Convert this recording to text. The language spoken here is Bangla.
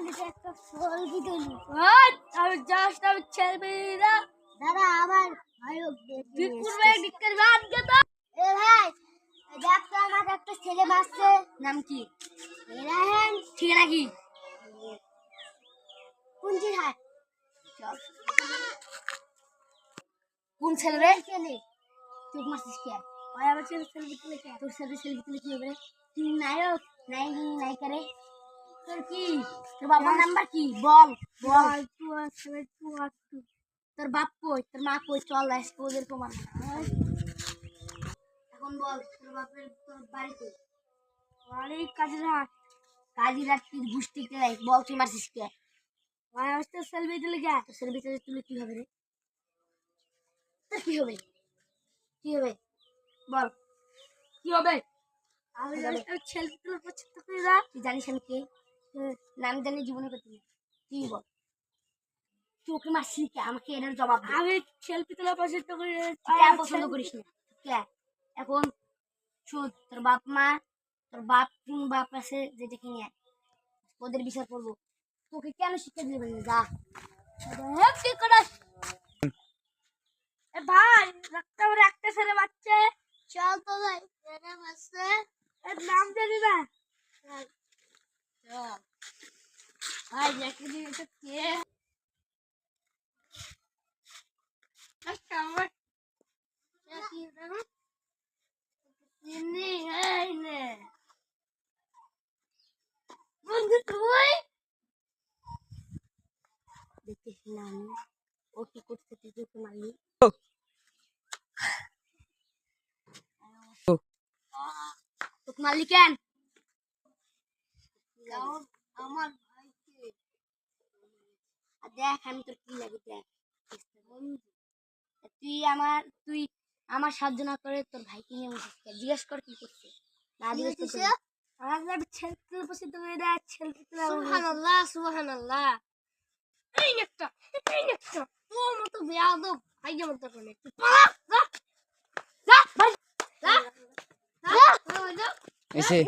একটা সেলফি তুলি। আমি জাস্ট আমি ছেড়ে না দাদা আমার ভাইও তুই করবে ডিক্কার বাদ গেতা এ ভাই দেখ তো আমার একটা ছেলে বাসছে নাম কি রাহেন ঠিক নাকি কুঞ্চির হাট চল কোন ছেলে রে ছেলে চোখ মারছিস কে ভাই আমার ছেলে সেলফি তুলে কে তোর সাথে সেলফি তুলে কি হবে রে তুই নায়ক নায়িকা রে তোর কি তোর বাবার নাম্বার কি বল বল তোর বাপ কই তোর মা কই চল আজকে ওদের প্রমাণ এখন বল তোর বাপের তোর বাড়ি কই বাড়ি কাজিরহাট কাজিরাট কি গুষ্টি কে বল তুই মারছিস কে ভাই আমার তো সেলফি তুলে কে তোর সেলফি তুলে কি হবে রে তোর কি হবে বল কি হবে আমি সেলফি তুলে পছন্দ করি না তুই জানিস আমি কে নাম জানি জীবনে করতে তুই বল তোকে মারছিস কে আমাকে এর জবাব দে আমি সেলফি তুলে পছন্দ করি না কে পছন্দ করিস না কে এখন শুন তোর বাপ আছে যেটা কিনে আয়। ওদের বিচার করবো তোকে কেন শিক্ষা দিবে না যা কি করে এ ভাই রাখতে আমার একটা ছেলে বাচ্চা চল তো ভাই ছেলে বাচ্চা এর নাম জানি না চল ভাই দেখে দিবি তো কে আমার কি জানো চিনি এই নে বন্ধু তুই দেখিস না আমি ও কি করতে তুই তোকে মারলি তোকে মারলি কেন আমার ভাইকে দেখ আমি তোর কি লাগে দেখ তুই আমার সাহায্য না করে তোর ভাইকে নিয়ে জিজ্ঞেস কর কি করছে না জিজ্ঞেস করছে আমি সেলফি পছন্দ করি না সেলফি তুলে সুবহানাল্লাহ এই নেকটা তোর মতো বেয়াদব ভাই যেমন তোর নেক যা ভাই যা এসে